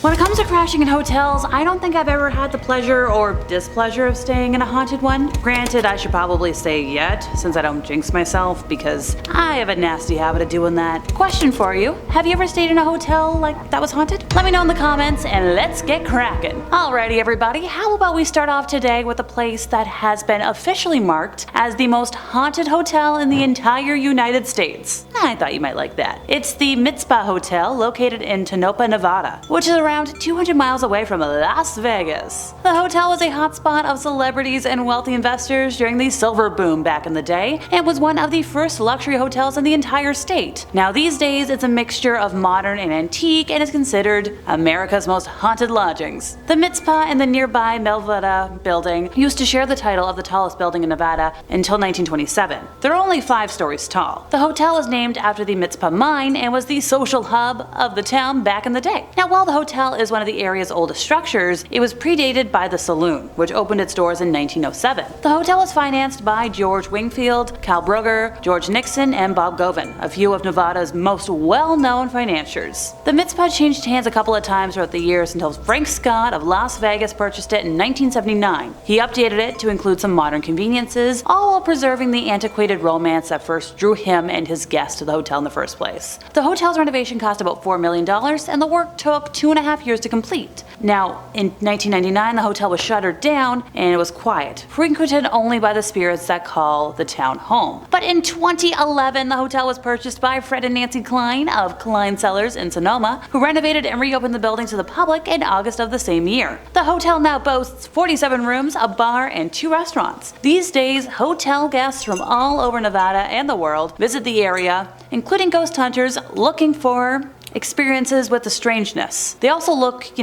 When it comes to crashing in hotels, I don't think I've ever had the pleasure or displeasure of staying in a haunted one. Granted, I should probably say yet, since I don't jinx myself, because I have a nasty habit of doing that. Question for you, have you ever stayed in a hotel that was haunted? Let me know in the comments and let's get cracking. Alrighty everybody, how about we start off today with a place that has been officially marked as the most haunted hotel in the entire United States. I thought you might like that. It's the Mizpah Hotel, located in Tonopah, Nevada, which is around 200 miles away from Las Vegas. The hotel was a hotspot of celebrities and wealthy investors during the silver boom back in the day, and was one of the first luxury hotels in the entire state. Now these days it's a mixture of modern and antique and is considered America's most haunted lodgings. The Mizpah and the nearby Melvada building used to share the title of the tallest building in Nevada until 1927. They're only 5 stories tall. The hotel is named after the Mizpah mine and was the social hub of the town back in the day. Now while the hotel is one of the area's oldest structures, it was predated by the saloon, which opened its doors in 1907. The hotel was financed by George Wingfield, Cal Brugger, George Nixon, and Bob Govan, a few of Nevada's most well-known financiers. The Mizpah changed hands a couple of times throughout the years until Frank Scott of Las Vegas purchased it in 1979. He updated it to include some modern conveniences, all while preserving the antiquated romance that first drew him and his guests to the hotel in the first place. The hotel's renovation cost about $4 million, and the work took 2.5 years to complete. Now, in 1999, the hotel was shuttered down and it was quiet, frequented only by the spirits that call the town home. But in 2011, the hotel was purchased by Fred and Nancy Klein of Klein Cellars in Sonoma, who renovated and reopened the building to the public in August of the same year. The hotel now boasts 47 rooms, a bar, and 2 restaurants. These days, hotel guests from all over Nevada and the world visit the area, including ghost hunters looking for experiences with the strangeness. They also look,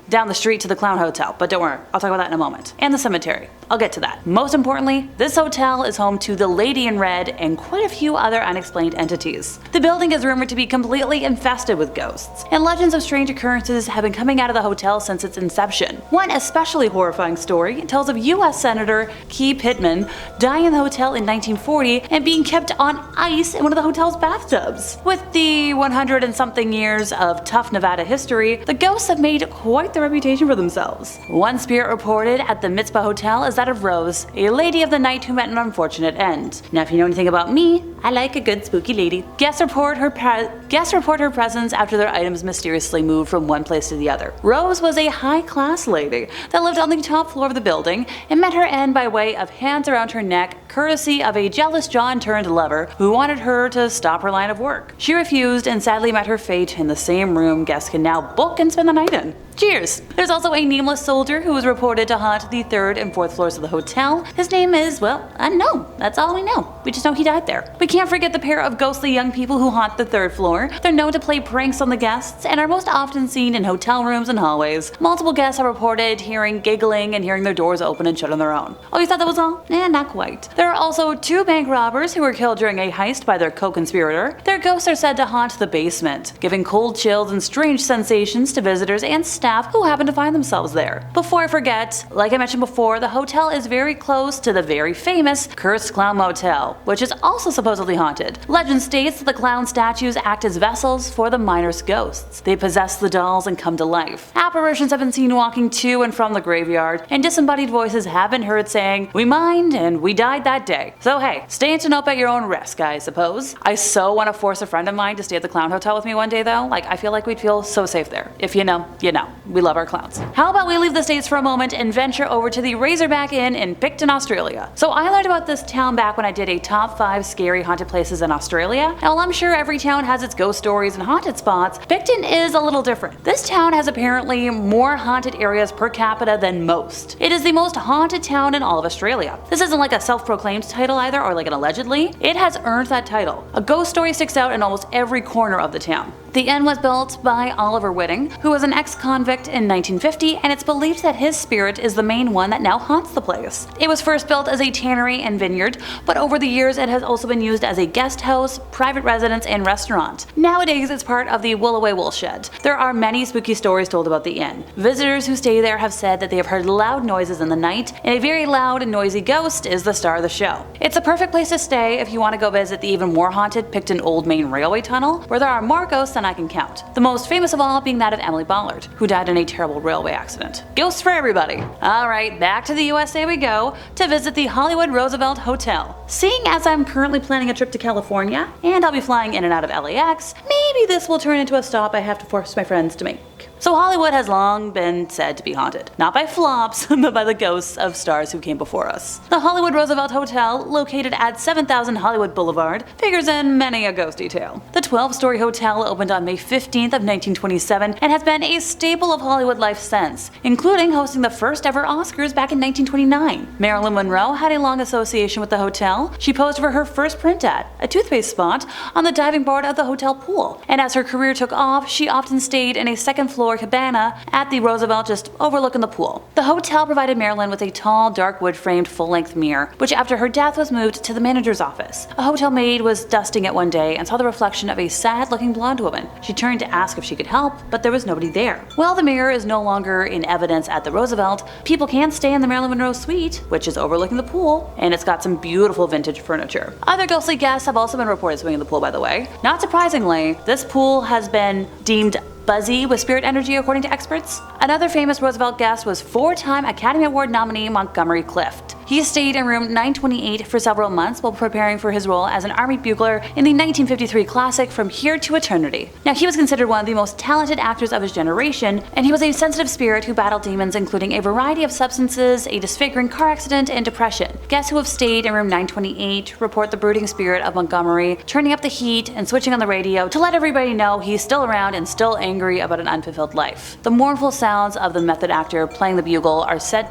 down the street to the Clown Hotel, but don't worry, I'll talk about that in a moment. And the cemetery. I'll get to that. Most importantly, this hotel is home to the Lady in Red and quite a few other unexplained entities. The building is rumored to be completely infested with ghosts, and legends of strange occurrences have been coming out of the hotel since its inception. One especially horrifying story tells of US Senator Key Pittman dying in the hotel in 1940 and being kept on ice in one of the hotel's bathtubs. With the 100 and something years of tough Nevada history, the ghosts have made quite the reputation for themselves. One spirit reported at the Mizpah Hotel is that of Rose, a lady of the night who met an unfortunate end. Now if you know anything about me, I like a good spooky lady. Guests report her presence after their items mysteriously moved from one place to the other. Rose was a high-class lady that lived on the top floor of the building and met her end by way of hands around her neck, courtesy of a jealous John-turned-lover who wanted her to stop her line of work. She refused and sadly met her fate in the same room guests can now book and spend the night in. Cheers! There's also a nameless soldier who was reported to haunt the 3rd and 4th floors of the hotel. His name is, well, unknown. That's all we know. We just know he died there. We can't forget the pair of ghostly young people who haunt the 3rd floor. They're known to play pranks on the guests and are most often seen in hotel rooms and hallways. Multiple guests have reported hearing giggling and hearing their doors open and shut on their own. Oh, you thought that was all? Not quite. There are also 2 bank robbers who were killed during a heist by their co-conspirator. Their ghosts are said to haunt the basement, giving cold chills and strange sensations to visitors and staff who happen to find themselves there. Before I forget, like I mentioned before, the hotel is very close to the very famous Cursed Clown Motel, which is also supposedly haunted. Legend states that the clown statues act as vessels for the miners' ghosts. They possess the dolls and come to life. Apparitions have been seen walking to and from the graveyard, and disembodied voices have been heard saying, "We mined and we died that day." So hey, stay in Tonopah at your own risk, I suppose. I so want to force a friend of mine to stay at the Clown Hotel with me one day though. I feel like we'd feel so safe there. If you know, you know. We love our clowns. How about we leave the States for a moment and venture over to the Razorback Inn in Picton, Australia. So I learned about this town back when I did a top 5 scary haunted places in Australia. Now while I'm sure every town has its ghost stories and haunted spots, Picton is a little different. This town has apparently more haunted areas per capita than most. It is the most haunted town in all of Australia. This isn't like a self-proclaimed title either, or like an allegedly. It has earned that title. A ghost story sticks out in almost every corner of the town. The inn was built by Oliver Whitting, who was an ex-convict in 1950, and it's believed that his spirit is the main one that now haunts the place. It was first built as a tannery and vineyard, but over the years it has also been used as a guest house, private residence, and restaurant. Nowadays it's part of the Willoway Woolshed. There are many spooky stories told about the inn. Visitors who stay there have said that they have heard loud noises in the night, and a very loud and noisy ghost is the star of the show. It's a perfect place to stay if you want to go visit the even more haunted Picton Old Main Railway Tunnel, where there are more ghosts than I can count. The most famous of all being that of Emily Ballard, who died in a terrible railway accident. Ghosts for everybody. Alright, back to the USA we go to visit the Hollywood Roosevelt Hotel. Seeing as I'm currently planning a trip to California, and I'll be flying in and out of LAX, maybe this will turn into a stop I have to force my friends to make. So Hollywood has long been said to be haunted, not by flops, but by the ghosts of stars who came before us. The Hollywood Roosevelt Hotel, located at 7000 Hollywood Boulevard, figures in many a ghosty tale. The 12-story hotel opened on May 15th of 1927 and has been a staple of Hollywood life since, including hosting the first ever Oscars back in 1929. Marilyn Monroe had a long association with the hotel. She posed for her first print ad, a toothpaste spot, on the diving board of the hotel pool. And as her career took off, she often stayed in a second-floor cabana at the Roosevelt just overlooking the pool. The hotel provided Marilyn with a tall, dark wood-framed full-length mirror, which after her death was moved to the manager's office. A hotel maid was dusting it one day and saw the reflection of a sad-looking blonde woman. She turned to ask if she could help, but there was nobody there. Well, the mirror is no longer in evidence at the Roosevelt. People can stay in the Marilyn Monroe suite, which is overlooking the pool, and it's got some beautiful vintage furniture. Other ghostly guests have also been reported swimming in the pool, by the way. Not surprisingly, this pool has been deemed buzzy with spirit energy according to experts. Another famous Roosevelt guest was 4-time Academy Award nominee Montgomery Clift. He stayed in room 928 for several months while preparing for his role as an Army bugler in the 1953 classic From Here to Eternity. Now, he was considered one of the most talented actors of his generation, and he was a sensitive spirit who battled demons including a variety of substances, a disfiguring car accident, and depression. Guests who have stayed in room 928 report the brooding spirit of Montgomery turning up the heat and switching on the radio to let everybody know he's still around and still angry about an unfulfilled life. The mournful sounds of the method actor playing the bugle are said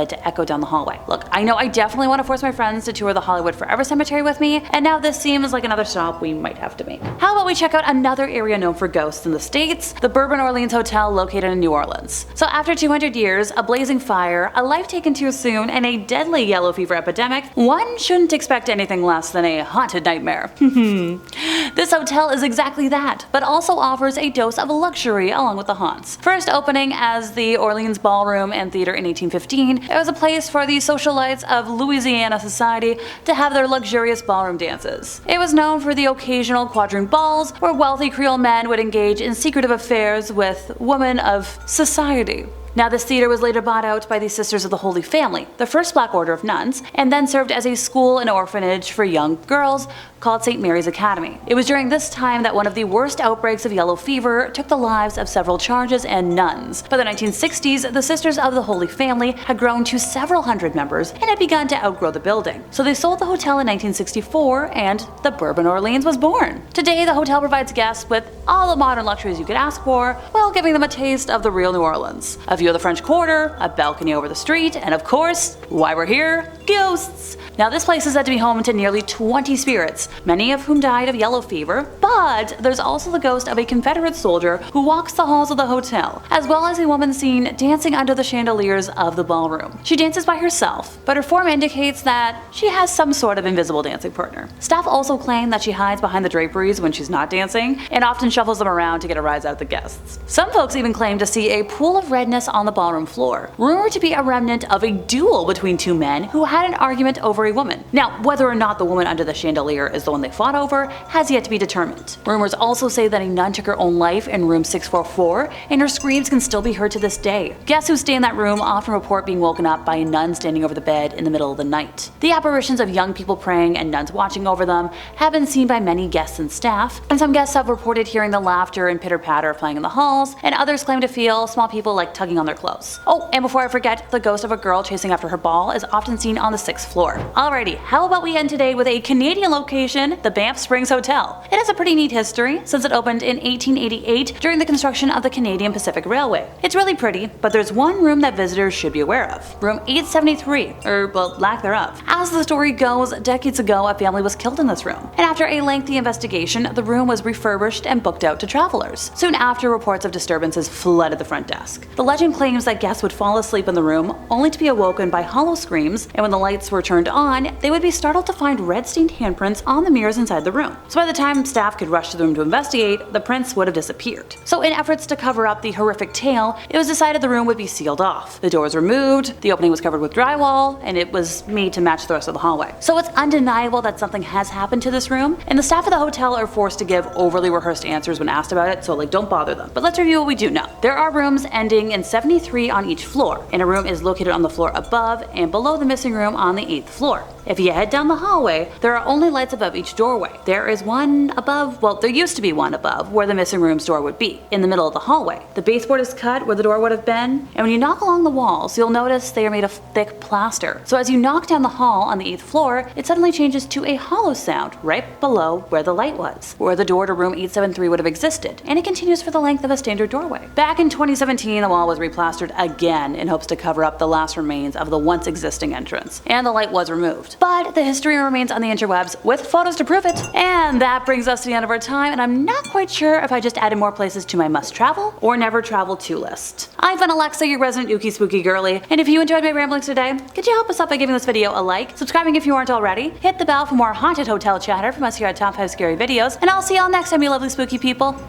to echo down the hallway. Look, I know I definitely want to force my friends to tour the Hollywood Forever Cemetery with me, and now this seems like another stop we might have to make. How about we check out another area known for ghosts in the States, the Bourbon Orleans Hotel located in New Orleans. So after 200 years, a blazing fire, a life taken too soon, and a deadly yellow fever epidemic, one shouldn't expect anything less than a haunted nightmare. This hotel is exactly that, but also offers a dose of luxury along with the haunts. First opening as the Orleans Ballroom and Theater in 1815, it was a place for the socialites of Louisiana society to have their luxurious ballroom dances. It was known for the occasional quadroon balls where wealthy Creole men would engage in secretive affairs with women of society. Now, this theater was later bought out by the Sisters of the Holy Family, the first black order of nuns, and then served as a school and orphanage for young girls called St. Mary's Academy. It was during this time that one of the worst outbreaks of yellow fever took the lives of several charges and nuns. By the 1960s, the Sisters of the Holy Family had grown to several hundred members and had begun to outgrow the building. So they sold the hotel in 1964 and the Bourbon Orleans was born. Today, the hotel provides guests with all the modern luxuries you could ask for, while giving them a taste of the real New Orleans. A view of the French Quarter, a balcony over the street, and of course, why we're here, ghosts! Now, this place is said to be home to nearly 20 spirits, many of whom died of yellow fever, but there's also the ghost of a Confederate soldier who walks the halls of the hotel, as well as a woman seen dancing under the chandeliers of the ballroom. She dances by herself, but her form indicates that she has some sort of invisible dancing partner. Staff also claim that she hides behind the draperies when she's not dancing, and often shuffles them around to get a rise out of the guests. Some folks even claim to see a pool of redness on the ballroom floor, rumored to be a remnant of a duel between two men who had an argument over a woman. Now, whether or not the woman under the chandelier is the one they fought over has yet to be determined. Rumors also say that a nun took her own life in room 644, and her screams can still be heard to this day. Guests who stay in that room often report being woken up by a nun standing over the bed in the middle of the night. The apparitions of young people praying and nuns watching over them have been seen by many guests and staff, and some guests have reported hearing the laughter and pitter-patter playing in the halls, and others claim to feel small people like tugging on their clothes. Oh, and before I forget, the ghost of a girl chasing after her ball is often seen on the 6th floor. Alrighty, how about we end today with a Canadian location, the Banff Springs Hotel. It has a pretty neat history since it opened in 1888 during the construction of the Canadian Pacific Railway. It's really pretty, but there's one room that visitors should be aware of. Room 873, or well, lack thereof. As the story goes, decades ago a family was killed in this room, and after a lengthy investigation, the room was refurbished and booked out to travelers. Soon after, reports of disturbances flooded the front desk. The legend claims that guests would fall asleep in the room only to be awoken by hollow screams, and when the lights were turned on, they would be startled to find red-stained handprints on on the mirrors inside the room. So by the time staff could rush to the room to investigate, the prints would have disappeared. So in efforts to cover up the horrific tale, it was decided the room would be sealed off. The doors were moved, the opening was covered with drywall, and it was made to match the rest of the hallway. So it's undeniable that something has happened to this room, and the staff of the hotel are forced to give overly rehearsed answers when asked about it, so don't bother them. But let's review what we do know. There are rooms ending in 73 on each floor, and a room is located on the floor above and below the missing room on the 8th floor. If you head down the hallway, there are only lights above each doorway. There is one above, well, there used to be one above where the missing room's door would be, in the middle of the hallway. The baseboard is cut where the door would have been, and when you knock along the walls, you'll notice they are made of thick plaster. So as you knock down the hall on the 8th floor, it suddenly changes to a hollow sound right below where the light was, where the door to room 873 would have existed, and it continues for the length of a standard doorway. Back in 2017, the wall was replastered again in hopes to cover up the last remains of the once existing entrance, and the light was removed. But the history remains on the interwebs with photos to prove it. And that brings us to the end of our time, and I'm not quite sure if I just added more places to my must travel or never travel to list. I've been Alexa, your resident ookie spooky girly, and if you enjoyed my ramblings today, could you help us out by giving this video a like, subscribing if you aren't already, hit the bell for more haunted hotel chatter from us here at Top 5 Scary Videos, and I'll see y'all next time, you lovely spooky people.